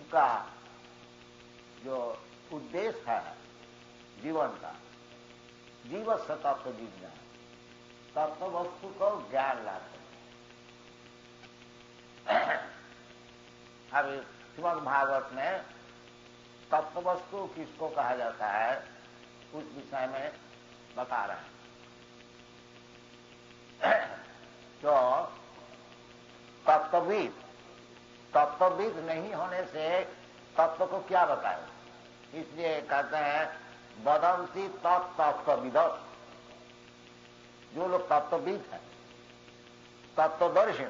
उसका जो उद्देश्य है जीवन का, जीवस्य तत्व विज्ञान, तत्व वस्तु को ज्ञान लाते हैं। अभी श्रीमद् भागवत में तत्व वस्तु किसको कहा जाता है उस विषय में बता रहे हैं। तो तत्वविद नहीं होने से तत्व को क्या बताए, इसलिए कहते हैं वदंती तत्तत्वविद। जो लोग तत्वविद है, तत्वदर्शी,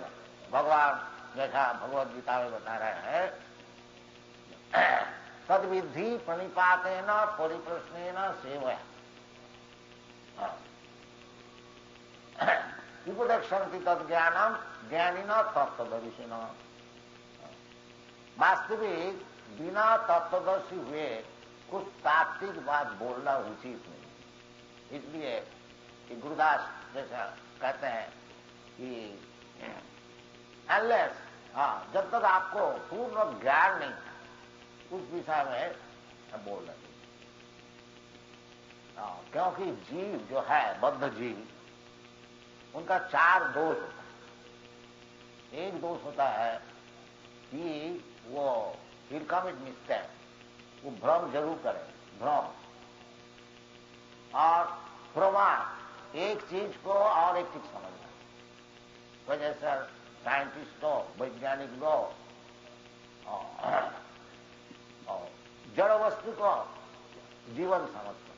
भगवान जैसा भगवद गीता में बता रहे हैं, तद्विधि प्रणिपातेन परिप्रश्नेन सेवया उपदेक्षन्ति तद्ज्ञानम ज्ञानिना तत्वदर्शिन। वास्तविक बिना तत्वदर्शी हुए कुछ तात्विक बात बोलना उचित नहीं। इसलिए कि गुरुदास जैसा कहते हैं कि अनलेस, जब तक आपको पूर्ण ज्ञान नहीं उस विषय में बोल रहे, क्योंकि जीव जो है, बद्ध जीव, उनका 4 दोष होता है। एक दोष होता है कि वो विल कमिट मिस्टेक, वो भ्रम जरूर करे, भ्रम और प्रमाण, एक चीज को और एक चीज समझना। तो जैसे साइंटिस्ट हो, वैज्ञानिक हो, जड़ वस्तु को जीवन समझते,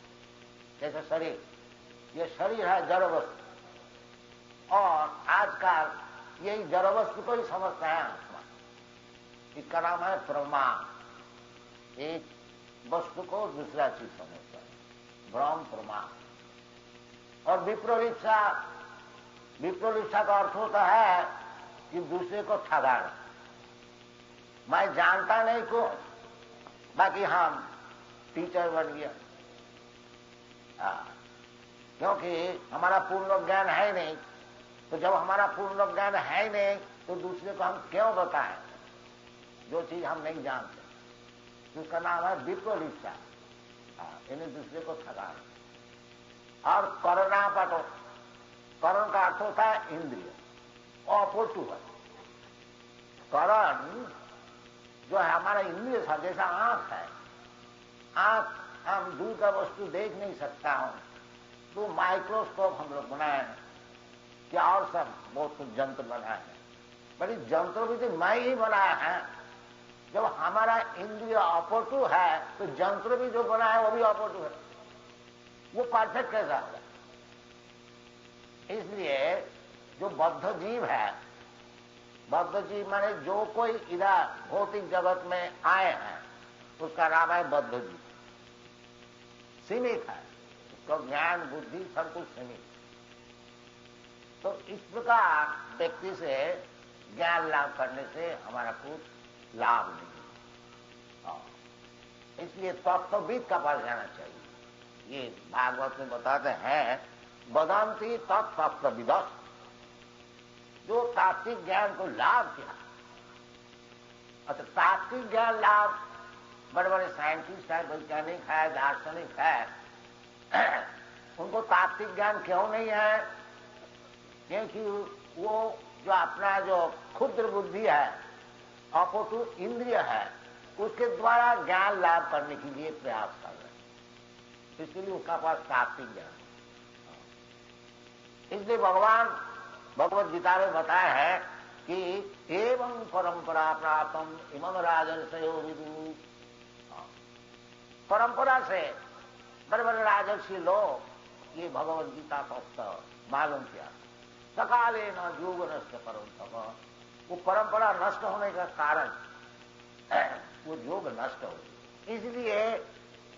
जैसे शरीर, ये शरीर है जड़ वस्तु, और आजकल यही जड़ वस्तु को ही समझते हैं आत्मा। इसका नाम है प्रमाण। एक वस्तु को दूसरा चीज समझता है, भ्रम प्रमाण। और विप्रोलिप्सा का अर्थ होता है कि दूसरे को ठगाना। मैं जानता नहीं को, बाकी हम टीचर बन गया, क्योंकि हमारा पूर्ण ज्ञान है नहीं। तो जब हमारा पूर्ण ज्ञान है नहीं तो दूसरे को हम क्यों बताएं जो चीज हम नहीं जानते। उसका नाम है विप्रोलिप्सा, इन्हें दूसरे को ठगाना। और करणापटो, करण का अर्थ होता है इंद्रिय, अपोटू है। करण जो है हमारा इंद्रिय था, जैसा आंख है, आंख हम दूर का वस्तु देख नहीं सकता हूं, तो माइक्रोस्कोप हम लोग बनाए हैं, क्या और सब बहुत कुछ यंत्र बनाए हैं, बड़ी यंत्र भी तो मैं ही बनाया है। जब हमारा इंद्रिय अपटू है तो यंत्र भी जो बना है वो भी अपटू है, वो परफेक्ट कैसा होगा। इसलिए जो बद्ध जीव है, बद्ध जीव माने जो कोई इधर भौतिक जगत में आए हैं, उसका नाम है बद्ध जीव। सीमित है, उसका ज्ञान बुद्धि सब कुछ सीमित। तो इस प्रकार व्यक्ति से ज्ञान लाभ करने से हमारा कुछ लाभ नहीं। इसलिए तत्वविद का पास जाना चाहिए। ये भागवत में बताते हैं वदंती तत्तत्वविद, जो तात्विक ज्ञान को लाभ किया। अच्छा, तात्विक ज्ञान लाभ बड़े बड़े साइंटिस्ट है, वैज्ञानिक है, दार्शनिक है, उनको तात्विक ज्ञान क्यों नहीं है? क्योंकि वो जो अपना जो क्षुद्र बुद्धि है, अपटू इंद्रिय है, उसके द्वारा ज्ञान लाभ करने के लिए प्रयास कर रहे हैं। इसलिए उसका पास तात्विक ज्ञान। इसलिए भगवान भगवद गीता में बताया है कि एवं परंपरा प्राप्तम इमं राजर्षयो विदु। परंपरा से बड़े बड़े राजर्षि लोग ये भगवद गीता का मालूम किया। सकाले न योग नष्ट करो, वो परंपरा नष्ट होने का कारण वो योग नष्ट हो। इसलिए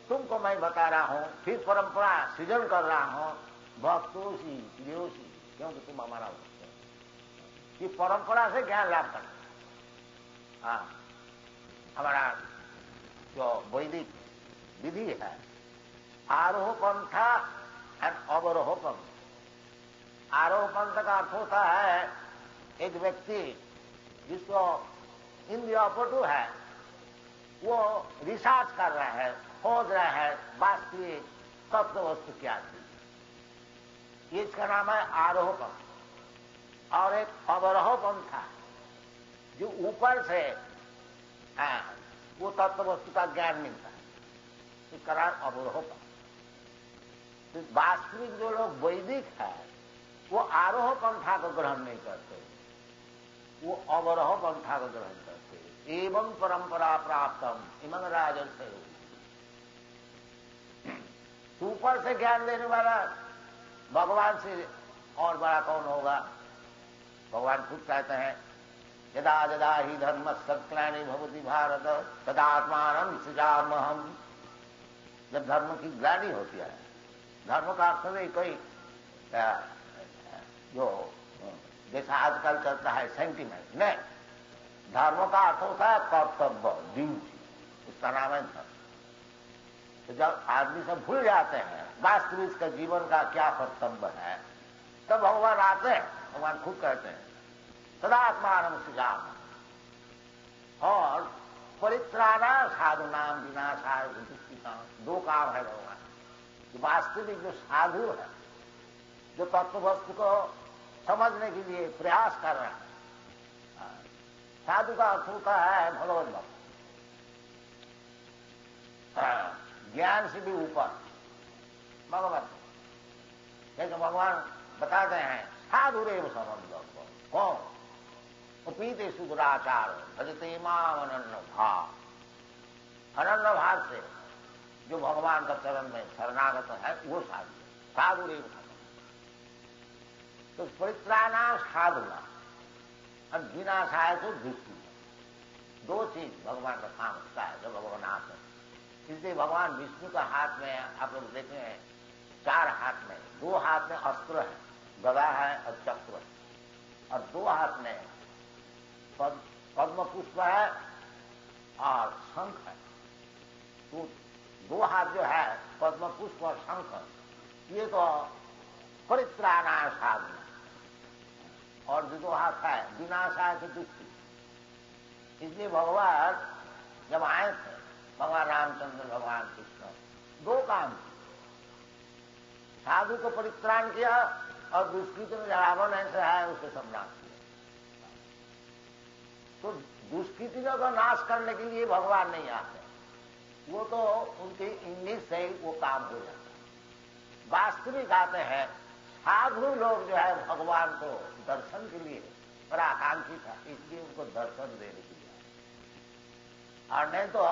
तुमको मैं बता रहा हूं, फिर परंपरा सृजन कर रहा हूं, भक्तोषी प्रियोषी, क्योंकि तुम हमारा भक्त हो। ये परंपरा से ज्ञान लाभ करना। हमारा जो वैदिक विधि है, आरोह पंथा एंड अवरोह पंथ। आरोह पंथ का अर्थ होता है एक व्यक्ति जिसको इंद्रिय अपटू है, वो रिसर्च कर रहे हैं, खोज रहे हैं वास्तविक तत्व वस्तु क्या थी। इसका नाम है आरोह पंथ। और एक अवरोह पंथ था जो ऊपर से वो तत्व वस्तु का ज्ञान मिलता है, इसका नाम अवरोह पंथ। तो वास्तविक जो लोग वैदिक है वो आरोह पंथा को ग्रहण नहीं करते, वो अवरोह पंथा को ग्रहण करते। एवं परंपरा प्राप्तम इमं राजर्षय। ऊपर से ज्ञान देने वाला भगवान से और बड़ा कौन होगा। भगवान खुद कहते हैं यदा यदा ही धर्म सत्ग्लानि भवति भारत तदा आत्मानं सृजाम्यहम्। जब धर्म की ग्लानि होती है, धर्म का अर्थ में कोई जो जैसा आजकल चलता है सेंटिमेंट नहीं, धर्म का अर्थ होता है कर्तव्य, ड्यूटी, उसका नाम है धर्म। तो जब आदमी सब भूल जाते हैं वास्तविक का जीवन का क्या कर्तव्य है, तब भगवान आते हैं। भगवान खुद कहते हैं सदात्मानं सृजाम्यहम्। और परित्राणा साधुनाम विनाशाय दुष्कृताम्। दो काम है भगवान। वास्तविक जो साधु है, जो तत्व वस्तु को समझने के लिए प्रयास कर रहा है, साधु का अर्थ होता है भगवत भक्त, ज्ञान से भी ऊपर भगवत। जैसे भगवान बताते हैं साधु रेव समझ कौन पीते सुदुराचार भजते माम अनन्य भाव। अनन्य भाव से जो भगवान का चरण में शरणागत है वो साधु, साधु रेव समझ। तो परित्राणा साधुना और विनाशाय तो दुष्टि। दो चीज भगवान का काम होता है जब भगवान आते हैं। इसलिए भगवान विष्णु का हाथ में आप लोग देखें हैं 4 हाथ में, 2 हाथ में अस्त्र है, गदा है और चक्र है, और 2 हाथ में पद्म पुष्प है और शंख है। तो 2 हाथ जो है पद्म पुष्प और शंख, ये तो परित्राणा साधना। और जो 2 हाथ है विनाशाय से दुष्टि। इसलिए भगवान जब आए थे, भगवान रामचंद्र भगवान कृष्ण, 2 काम किए। साधु को परित्राण किया और दुष्कृति में रावण ऐसा है उसे संनाश किया। तो दुष्कृति को नाश करने के लिए भगवान नहीं आते, वो तो उनके इंगित से ही वो काम हो जाता है। वास्तविक आते हैं साधु लोग जो है भगवान को दर्शन के लिए बड़ा आकांक्षी था, इसलिए उनको दर्शन देने के लिए। और नहीं तो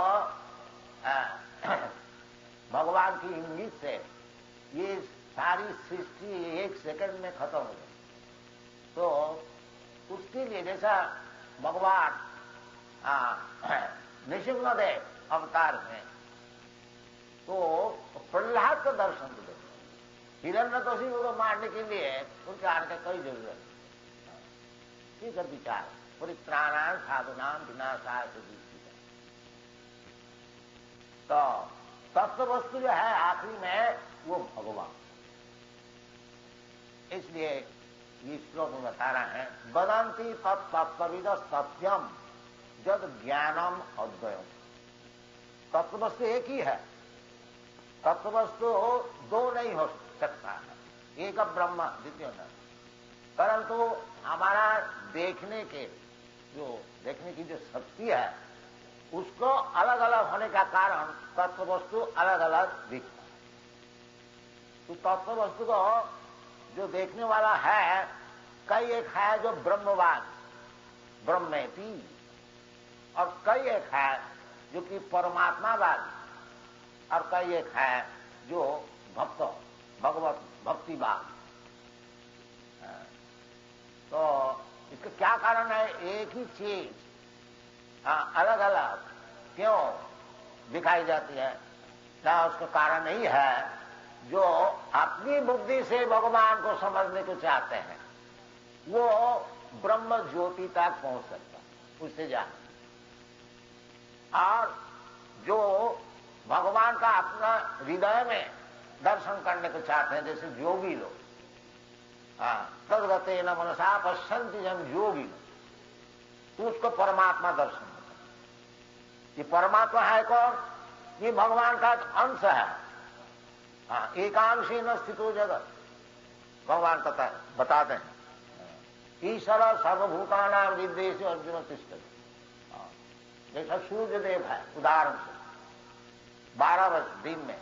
भगवान की इंगित से ये सारी सृष्टि 1 सेकंड में खत्म हो गई। तो उसके लिए जैसा भगवान नृसिंहदेव अवतार में तो प्रहलाद का दर्शन तो देते, हिरण्यकशिपु को मारने के लिए उनके आने का कोई जरूरत नहीं। ठीक है विचार परित्राणाय साधुनाम विनाशाय से दुष्कृताम्। तो तत्व वस्तु जो है आखिरी में वो भगवान। इसलिए ये श्लोक में बता रहे हैं वदन्ति तत्तत्त्वविद सत्यम जद ज्ञानम अद्वयम्। तत्ववस्तु एक ही है, तत्ववस्तु 2 नहीं हो सकता है, एक ब्रह्म द्वितीय न। परंतु हमारा देखने की जो शक्ति है उसको अलग अलग होने का कारण तत्ववस्तु अलग अलग दिखता है। तो तत्ववस्तु को जो देखने वाला है, कई एक है जो ब्रह्मवाद ब्रह्मेति, और कई एक है जो कि परमात्मावाद, और कई एक है जो भगवत भक्तिवाद। तो इसका क्या कारण है? एक ही चीज अलग अलग क्यों दिखाई जाती है? क्या उसका कारण नहीं है जो अपनी बुद्धि से भगवान को समझने को चाहते हैं वो ब्रह्म ज्योति तक पहुंच सकता है, उससे जान। और जो भगवान का अपना हृदय में दर्शन करने को चाहते हैं, जैसे योगी लोग, तद्गतेन मनसा पश्यन्ति जन योगी लोग, तो उसको परमात्मा दर्शन होता है। ये परमात्मा है कौन? ये भगवान का अंश है। हाँ, एकांशी न स्थितो जगत, भगवान बताते हैं। ईश्वर सर्वभूतानां हृदयेषु अर्जुन तिष्ठति। जैसा सूर्य देव है, उदाहरण से 12 वर्ष दिन में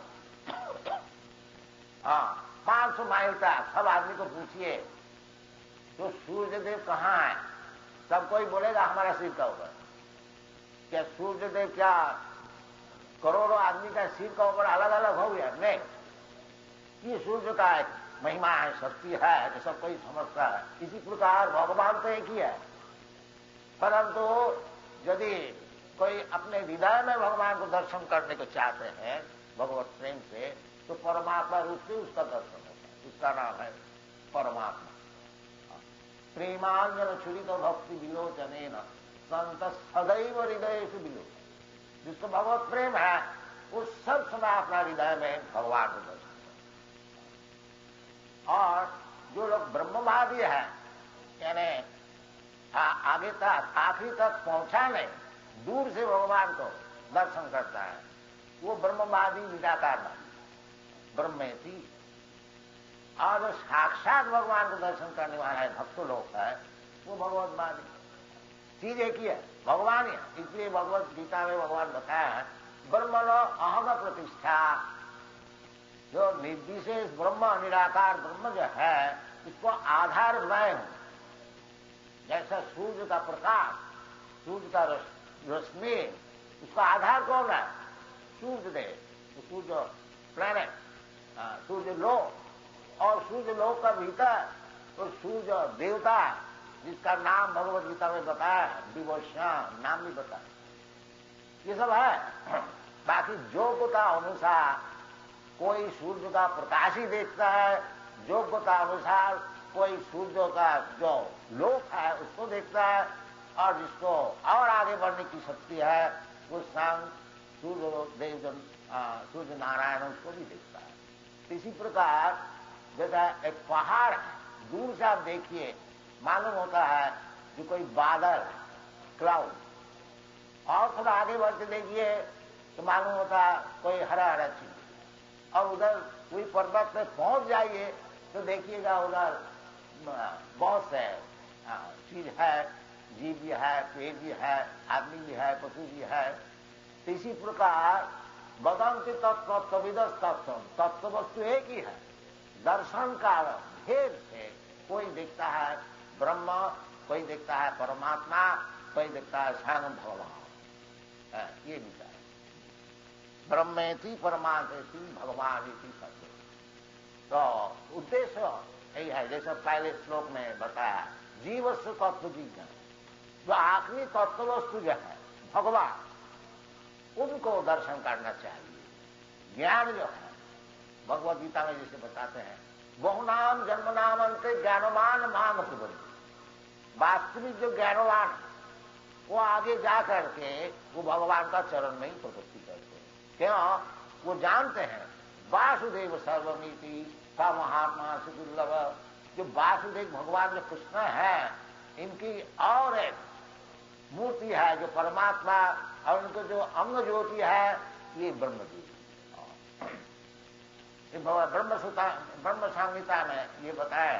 500 माइल तक सब आदमी को पूछिए तो सूर्य देव कहाँ है, सब कोई बोलेगा हमारा सिर का ऊपर। क्या सूर्य देव क्या करोड़ों आदमी का सिर का ऊपर अलग अलग हो गया? नहीं, ये सूर्य का एक महिमा है, शक्ति है जो सब कोई समझता है। इसी प्रकार भगवान तो एक ही है, परंतु यदि कोई अपने हृदय में भगवान को दर्शन करने को चाहते हैं भगवत प्रेम से, तो परमात्मा रूप से उसका दर्शन होता है। उसका नाम है परमात्मा। प्रेमांजन छुरित भक्ति विलोचनेन संत सदैव हृदयेषु विलो। जिसको भगवत प्रेम है वो सब समय अपना हृदय में भगवान को दर्शन करता है। और जो लोग ब्रह्मवादी है, यानी आगे तक आखिरी तक पहुंचा नहीं, दूर से भगवान को दर्शन करता है, वो ब्रह्मवादी निराकारवादी ब्रह्मेति। और जो साक्षात भगवान को दर्शन करने वाला है भक्त लोग है, वो भगवतवादी। चीज एक ही है, भगवान ही है। इसलिए भगवत गीता में भगवान बताया है ब्रह्मणो अहम प्रतिष्ठा। जो निर्विशेष ब्रह्म, निराकार ब्रह्म जो है, इसको आधार मैं हूं। जैसा सूर्य का प्रकाश, सूर्य का रोशनी, उसका आधार कौन है? सूर्य देव, तो सूर्य प्लैनेट, सूर्य लोक, और सूर्य लोक का भीतर तो सूर्य देवता जिसका नाम भगवत गीता में बताया, विभूषण नाम भी बताया, ये सब है। बाकी योग्यता अनुसार कोई सूर्य का प्रकाश ही देखता है, योग्यता अनुसार कोई सूर्य का जो लोक है उसको देखता है, और जिसको और आगे बढ़ने की शक्ति है वो शाम सूर्य देव, सूर्य नारायण उसको भी देखता है। इसी प्रकार जैसा एक पहाड़ है, दूर से आप देखिए मालूम होता है कि कोई बादल है, क्लाउड, और थोड़ा आगे बढ़ के देखिए तो मालूम होता है कोई हरा हरा चीज। और उधर कोई पर्वत पे पहुंच जाइए तो देखिएगा उधर बहुत से चीज है, जीव भी है, पेड़ भी है, आदमी भी है, पशु भी है। तो इसी प्रकार बदंती तत्व तविदस तत्व, तत्व वस्तु एक ही है। दर्शन का भेद से कोई देखता है ब्रह्म, कोई देखता है परमात्मा, कोई देखता है स्वयं भगवान। ये विचार ब्रह्मेति परमात्मेति भगवानेति सत्य। तो उद्देश्य यही है, जैसे पहले श्लोक में बताया जीवस्व तत्व जिज्ञान। जो आखिरी तत्व वस्तु जो है भगवान, उनको दर्शन करना चाहिए। ज्ञान जो है भगवद गीता में जैसे बताते हैं, बहुनाम जन्मनाम अंते ज्ञानवान माम प्रबंध। वास्तविक जो ज्ञानवान है वो आगे जा करके वो भगवान का चरण में ही प्रवृत्ति करते हैं। क्यों? वो जानते हैं वासुदेव सर्वमिति का महात्मा से दुर्लभ। जो वासुदेव भगवान जो कृष्ण है, इनकी और एक मूर्ति है जो परमात्मा, और उनको जो अंग ज्योति है ये ब्रह्म ज्योति। ब्रह्म संहिता में ये बताया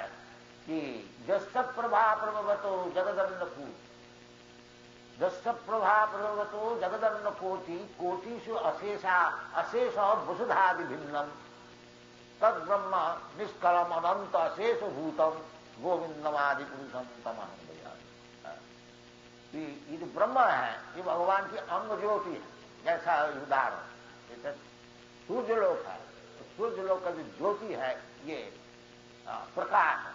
कि जस्य प्रभा प्रभवतो जगदन्नकूट, जस्य प्रभा प्रभवतो जगदन्नकोटि कोटिषु अशेष वसुधादि भिन्नम तद ब्रह्म निष्कलम अनंत अशेष भूतम गोविंदमादि पुरुषम तमहं भजामि। ये जो ब्रह्म है ये भगवान की अंग ज्योति है। जैसा उदाहरण सूर्यलोक है, तो सूर्यलोक का जो ज्योति है ये प्रकाश है,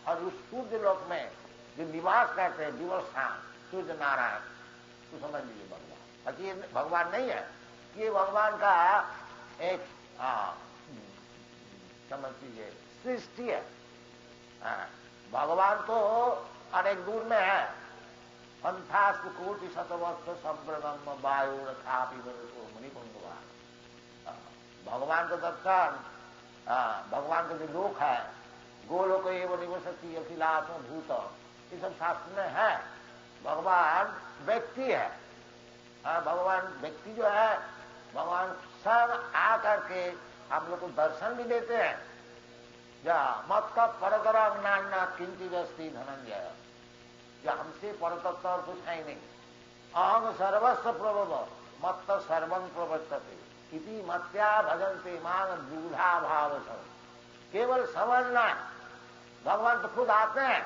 और उस सूर्यलोक में जो निवास करते हैं विवस्वान सूर्य नारायण, तो समझ लीजिए भगवान। बाकी ये भगवान नहीं है, ये भगवान का एक समझ लीजिए सृष्टि है। भगवान तो अनेक दूर में है। अंथास्त कोटि शतवस्त्र संप्रदम वायु रथापि मुनिपुंगवान। भगवान का दर्शन, भगवान का जो लोक है, गोलोक एवं निवसति अखिलात्म भूत, ये सब शास्त्र में है। भगवान व्यक्ति है, हाँ, भगवान व्यक्ति जो है, भगवान सब आकर के हम लोग को दर्शन भी देते हैं। या मत का परतरा ज्ञान किंचित अस्ति धनंजय, या हमसे परतत्व और कुछ है ही नहीं। अहम सर्वस्व प्रभव मत सर्वं प्रवर्तते इति मत्या भजन्ते मान दूधा भाव सब। केवल समझना है, भगवान तो खुद आते हैं।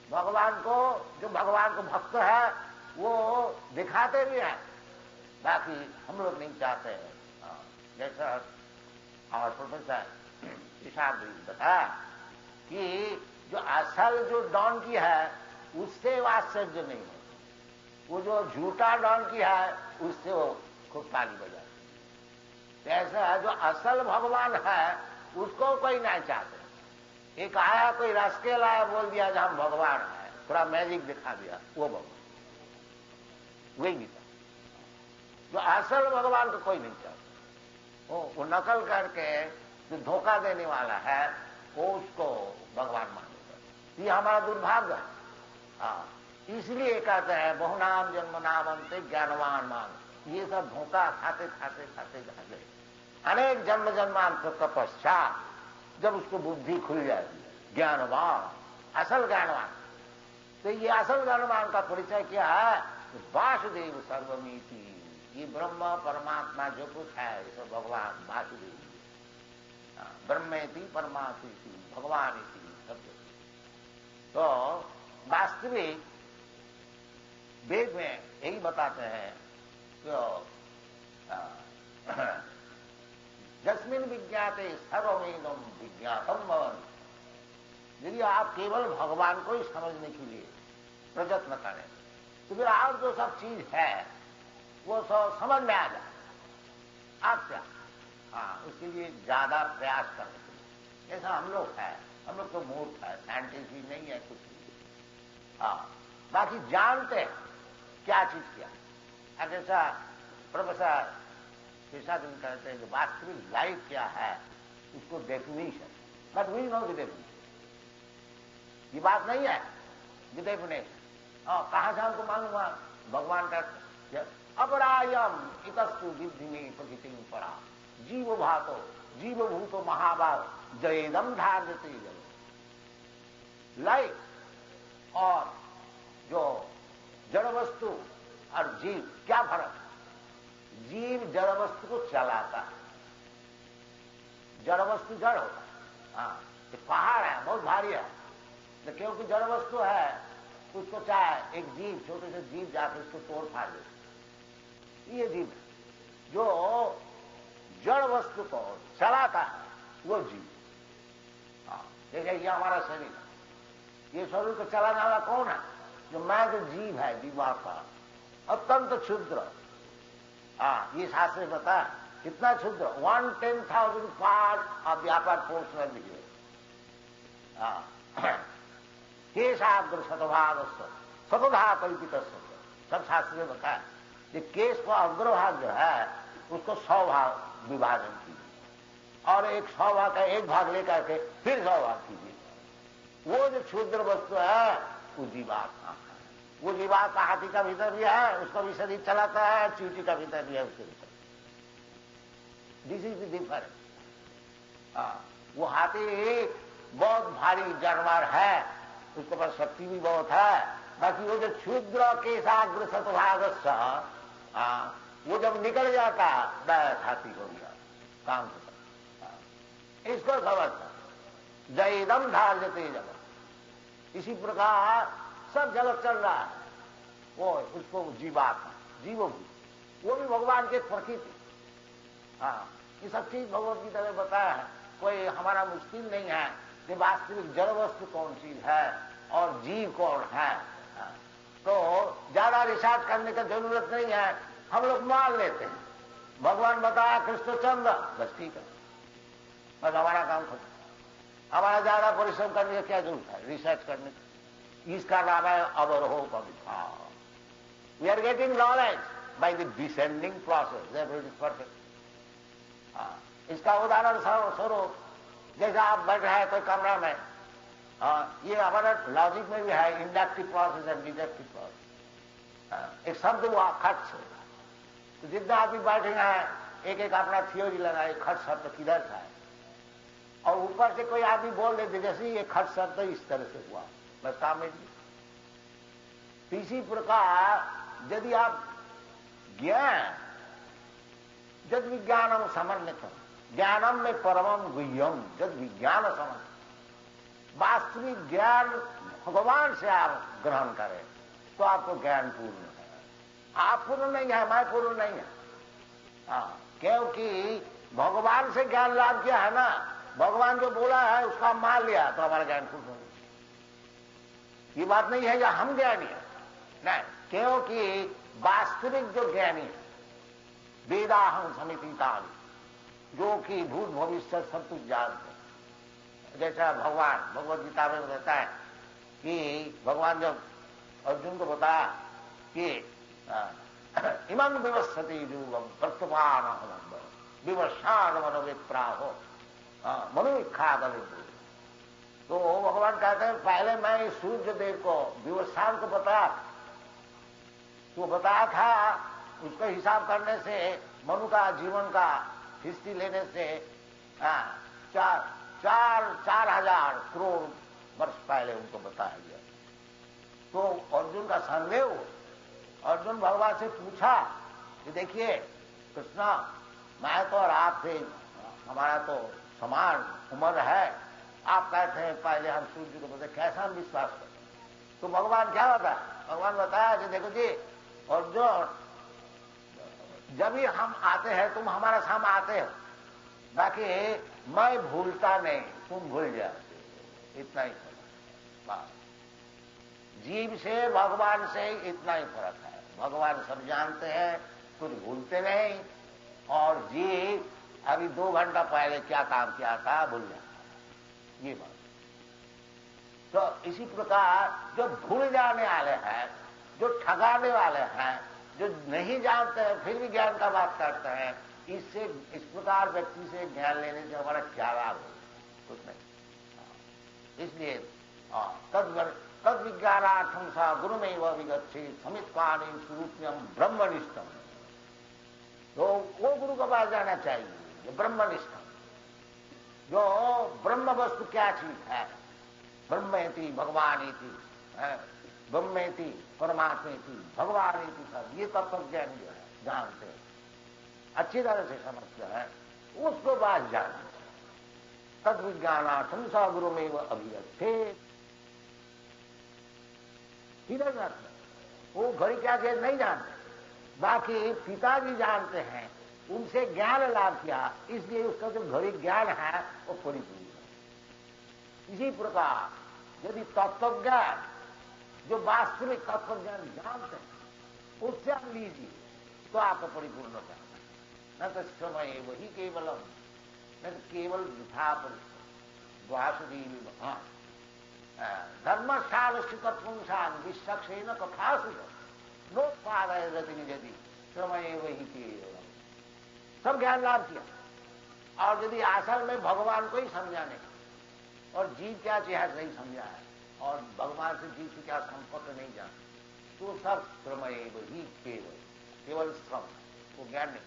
भगवान को, जो भगवान को भक्त है वो दिखाते भी हैं, बाकी हम लोग नहीं चाहते हैं। जैसा और प्रोफेसर इशाद बताया कि जो असल जो डॉन की है उससे आश्चर्य नहीं है, वो जो झूठा डॉन की है उससे वो खूब ताली बजाते। ऐसा है जो असल भगवान है उसको कोई नहीं चाहते। एक आया कोई रसके लाया, बोल दिया कि हम भगवान है, थोड़ा मैजिक दिखा दिया, वो भगवान वही नहीं था। जो असल भगवान को कोई नहीं चाहता, वो नकल करके जो धोखा देने वाला है वो उसको भगवान मानेगा। ये हमारा दुर्भाग्य है। हाँ, इसलिए कहते हैं बहुनाम जन्म नाम अंते ज्ञानवान मान। ये सब धोखा खाते खाते खाते जाते अनेक जन्म जन्मांतर का पश्चात जब उसको बुद्धि खुल जाएगी, ज्ञानवान, असल ज्ञानवान। तो ये असल ज्ञानवान का परिचय क्या है? वासुदेव सर्वमिति। ये ब्रह्म परमात्मा जो कुछ है ये सब भगवान वासुदेव, ब्रह्मेति परमात्मेति भगवान इति शब्द। तो वास्तविक वेद में यही बताते हैं कि जस्मिन विज्ञाते सर्वमेदं विज्ञातम भवन। यदि आप केवल भगवान को ही समझने के लिए प्रयत्न करें तो फिर और जो सब चीज है वो सब समझ में आ जाए। आप क्या, हाँ, उसके लिए ज्यादा प्रयास करने के लिए। जैसा हम लोग है, हम लोग तो मूर्ख है, साइंटिस्ट भी नहीं है, कुछ नहीं। हाँ, बाकी जानते हैं क्या चीज क्या। जैसा प्रोफेसर शेषाद्रि कहते हैं कि वास्तविक लाइफ क्या है उसको definition, but we know the definition. ये बात नहीं है द डेफिनेशन। कहां से हमको मालूम हुआ? भगवान का अपरायम इतस्तु विद्धि में प्रकृति पड़ा जीव भातो जीव भूतो महाभाव जयेदम धार्यते जल। लाइफ और जो जड़ वस्तु और जीव क्या फर्क है? जीव जड़ वस्तु को चलाता है, जड़ वस्तु जड़ होता है। हाँ, ये पहाड़ है बहुत भारी है, तो क्योंकि जड़ वस्तु है उसको चाहे एक जीव, छोटे से जीव जाकर उसको तोड़ फाड़ दे, ये जीव है। जो जड़ वस्तु को चलाता है वो जीव। हाँ, जैसे ये हमारा शरीर है, ये शरीर को चलाने वाला कौन है? जो मैं जो जीव है, जीवात्मा, अत्यंत क्षुद्र। हाँ, ये शास्त्र बता कितना क्षुद्र, 1/10,000 पार्ट ऑफ व्यापार फोर्स में दिखे। केशाग्र शतभाग शतधा कल्पित सब शास्त्र में बताया। ये केश का अग्रभाग जो है उसको 100 भाग विभाजन कीजिए और एक 100 भाग का एक भाग लेकर के फिर 100 भाग कीजिए। वो जो क्षुद्र वस्तु है वो जीवात्मा है। वो जीवात्मा हाथी का भीतर भी है, उसका भी शरीर चलाता है, चींटी का भीतर भी है, उसके भीतर। This is the difference. वो हाथी बहुत भारी जानवर है, उसके पास शक्ति भी बहुत है, बाकी वो जो क्षुद्र केशाग्र शतभाग वो जब निकल जाता बस हाथी हो गया, काम खत्म। इसको समझता जयदम धार्यते जगत। इसी प्रकार सब जगत चल रहा है, वो उसको जीवात्मा जीवभूत, वो भी भगवान के प्रकृति। हाँ, ये सब चीज भगवत गीता में बताया है। कोई हमारा मुश्किल नहीं है कि वास्तविक जड़ वस्तु कौन चीज है और जीव कौन है। तो ज्यादा रिसर्च करने की जरूरत नहीं है, हम लोग मान लेते हैं भगवान बताया कृष्णचंद्र, बस ठीक है, बस हमारा काम खत्म। हमारा ज्यादा परिश्रम करने की क्या जरूरत है रिसर्च करने की? इसका नाम है अवरोह कविता। We are getting knowledge by the descending process, everything is perfect. इसका उदाहरण स्वरूप जैसे आप बैठ रहे हैं कोई कमरा में, ये हमारा लॉजिक में भी है inductive process and deductive process. एक शब्द हुआ खट से, तो जितने आदमी बैठे हैं एक एक अपना थ्योरी लगाए, खट शब्द किधर था, और ऊपर से कोई आदमी बोल देते जैसे ये खट शब्द इस तरह से हुआ, बस काम में। इसी प्रकार यदि आप ज्ञान, जद विज्ञानम समन्वितम, ज्ञानम में परमम गुह्यम, जद विज्ञान समन्वित, वास्तविक ज्ञान भगवान से आप ग्रहण करें तो आपको ज्ञान पूर्ण है। आप पूर्ण नहीं है, मैं पूर्ण नहीं है। हाँ, क्योंकि भगवान से ज्ञान लाभ किया है ना, भगवान जो बोला है उसका मान लिया तो हमारा ज्ञान पूर्ण हो। ये बात नहीं है या हम ज्ञानी है, नहीं, क्योंकि वास्तविक जो ज्ञानी है, वेदाहं समितितानि, जो कि भूत भविष्य सब कुछ जानते हैं। जैसा भगवान भगवद गीता में कहता है कि भगवान जब अर्जुन को बताया कि इमं विवस्वति युगम वर्तमान विवशान मनो विप्राहो मनुखागल, तो भगवान कहते हैं पहले मैं इस सूर्य देव को विवशान को बताया, तो बताया था, उसका हिसाब करने से मनु का जीवन का हिस्ट्री लेने से 4,000 करोड़ वर्ष पहले उनको बताया गया। तो अर्जुन का संदेह हो, अर्जुन भगवान से पूछा कि देखिए कृष्णा, मैं तो और आप थे, हमारा तो समान उम्र है, आप कहते हैं पहले हम सूर्य को बताए, कैसा हम विश्वास करें। तो भगवान क्या बताया, भगवान बताया कि देखो जी अर्जुन, जब भी हम आते हैं तुम हमारा सामने आते हो, बाकी मैं भूलता नहीं, तुम भूल जाते, इतना ही फर्क। जीव से भगवान से इतना ही फर्क है। भगवान सब जानते हैं, कुछ भूलते नहीं, और जीव अभी 2 घंटा पहले क्या काम किया था भूल जाता, ये बात। तो इसी प्रकार जो भूल जाने वाले हैं, जो ठगाने वाले हैं, जो नहीं जानते हैं फिर भी ज्ञान का बात करते हैं, इससे इस प्रकार व्यक्ति से ज्ञान लेने से हमारा क्या लाभ है, कुछ नहीं। इसलिए तद विज्ञानार्थम सा गुरु में वह विगच्छे समित्वानि स्वरूपम ब्रह्मनिष्ठम, तो वो गुरु के पास जाना चाहिए जो ब्रह्मनिष्ठम, जो ब्रह्म वस्तु क्या चीज है, ब्रह्मेति भगवानेति, ब्रह्मेति परमात्मेति भगवानेति, सब ये तत्व ज्ञान जो है जानते हैं, अच्छी तरह से समझते हैं, उसको बात जानना चाहिए। तद विज्ञानार्थम सा गुरु में वह अभिगच्छे, वो घड़ी क्या चीज नहीं जानते, बाकी पिताजी जानते हैं, उनसे ज्ञान लाभ किया, इसलिए उसका जो घड़ी ज्ञान है वो परिपूर्ण है। इसी प्रकार यदि तत्वज्ञान, जो वास्तविक तत्वज्ञान जानते हैं, उससे आप लीजिए तो आपको परिपूर्ण हो जाता है। न तो समय वही केवलम, न तो केवल वृथा परिश्रम द्वासुदीव धर्मस्थान स्थित पुंसान विश्वक्षेन कथासुत नोत्पादय रति निजति समय वही केवलम, सब ज्ञान लाभ किया, और यदि असल में भगवान को ही समझाने और जीव क्या चीज नहीं समझा है, और भगवान से जीव से क्या संपर्क नहीं जाना, तो सब श्रम ही केवल श्रम, वो ज्ञान नहीं।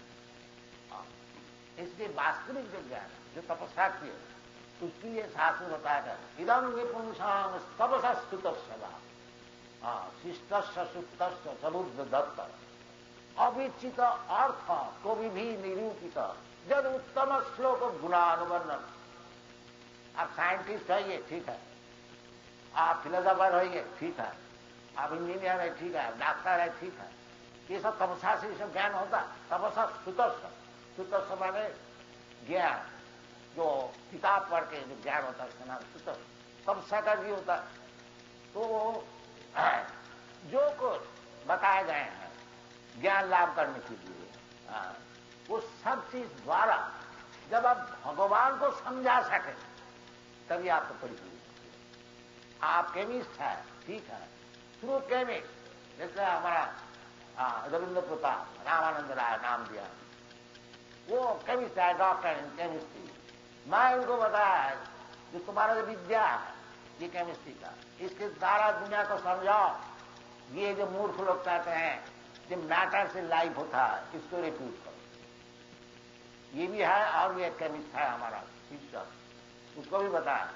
इसलिए वास्तविक जो ज्ञान है, जो तपस्या की है, उसके लिए शास्त्र बताया है इदम विपुंसांग तपसा स्तुत सदा शिष्ट सुप्त सबुद्ध दत्त अविचित अर्थ को भी निरूपित जब उत्तम श्लोक गुणानुवर्णन। आप साइंटिस्ट है, ये ठीक है, आप फिलोसोफर है, ये ठीक है, आप इंजीनियर है, ठीक है, डॉक्टर है, ठीक है, ये सब तपस्या से सब ज्ञान होता। तपस्या स्तुत माने ज्ञान, जो किताब पढ़ के जो ज्ञान होता है उसका नाम स्तुत, तपस्या का भी होता है। तो जो कुछ बताए गए हैं ज्ञान लाभ करने के लिए, वो सब चीज द्वारा जब आप भगवान को समझा सके तभी आपको परिपूर्ण। आप केमिस्ट है, ठीक है, थ्रू केमिस्ट, जैसे हमारा रविंद्र प्रताप रामानंद राय नाम दिया, वो केमिस्ट है, डॉक्टर इन केमिस्ट्री। मैं उनको बताया है जो तुम्हारा जो विद्या है ये केमिस्ट्री का, इसके द्वारा दुनिया को समझाओ। ये जो मूर्ख लोग कहते हैं जो मैटर से लाइफ होता है, इसको रिफ्यूज करो। ये भी है, और भी एक केमिस्ट है हमारा शिष्य, उसको भी बताया,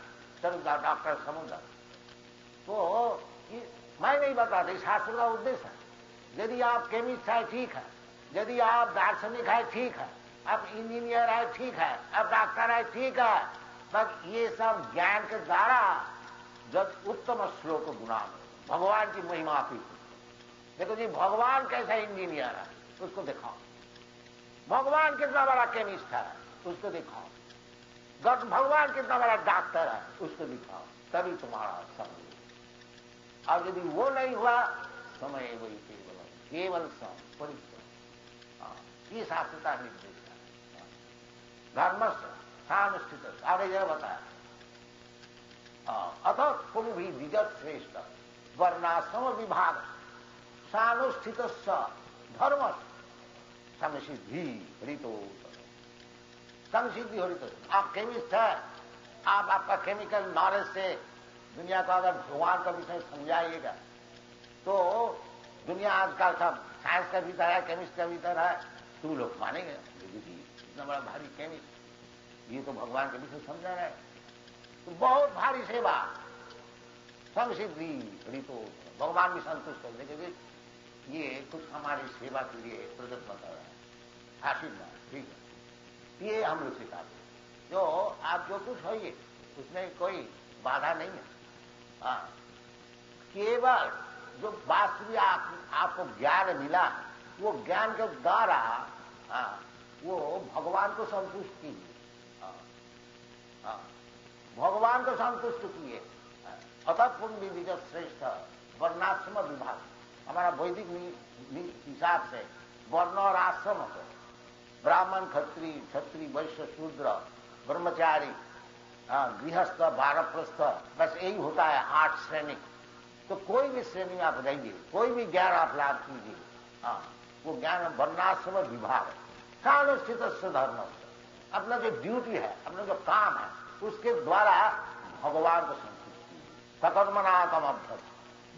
सर डॉक्टर समुद्र। तो मैं नहीं बताता, शास्त्र का उद्देश्य है। यदि आप केमिस्ट है ठीक है, यदि आप दार्शनिक है ठीक है, अब इंजीनियर है ठीक है, अब डॉक्टर है ठीक है, बस ये सब ज्ञान के द्वारा जब उत्तम श्लोक गुणान भगवान की महिमा की। देखो जी, भगवान कैसा इंजीनियर है उसको दिखाओ, भगवान कितना बड़ा केमिस्ट है उसको दिखाओ, भगवान कितना बड़ा डॉक्टर है उसको दिखाओ, तभी तुम्हारा समझ। और यदि वो नहीं हुआ, समय वही केवल सम परिश्रम। ये शास्त्र का निर्देश है। धर्मस्य सानुष्ठित, आगे यह बताया, अतः तुम भी विगत श्रेष्ठ वर्णाश्रम विभाग सानुष्ठित धर्म संसिद्धि हरितो। संसिद्धि हरितो। आप केमिस्ट है, आप आपका केमिकल नॉलेज से दुनिया को अगर भगवान का विषय समझाइएगा तो दुनिया आजकल सब साइंस का भीतर है, केमिस्ट का भीतर है, तो लोग मानेंगे इतना बड़ा भारी केमिस्ट, ये तो भगवान के विषय समझा रहा है, तो बहुत भारी सेवा संसिद्धि हरितो। भगवान भी संतुष्ट हो देखिए, ये कुछ हमारी सेवा के लिए प्रयत्न कर रहा है, आशीर्वाद, ठीक है, ये हम लोग सिखाते हैं। जो आप जो कुछ होइए उसमें कोई बाधा नहीं है। केवल जो वास्तविक आपको ज्ञान मिला, वो ज्ञान के द्वारा वो भगवान को संतुष्ट कीजिए, भगवान को संतुष्ट किए। अतः पुण्य विजय श्रेष्ठ वर्णाश्रम विभाग, हमारा वैदिक हिसाब से वर्ण और आश्रम है, ब्राह्मण क्षत्रिय वैश्य शूद्र ब्रह्मचारी गृहस्थ वानप्रस्थ, बस यही होता है 8 श्रेणी। तो कोई भी श्रेणी आप रहिए, कोई भी ज्ञान आप लाभ कीजिए, वो ज्ञान वर्णाश्रम विभाग सानुष्ठित धर्म, अपना जो ड्यूटी है, अपना जो काम है, उसके द्वारा भगवान को संतुष्ट कीजिए। सकर्मणातम अभ्यस्त,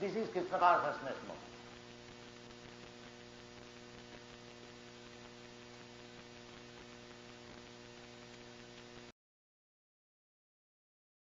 दिस इज कृष्ण कॉन्शियसनेस।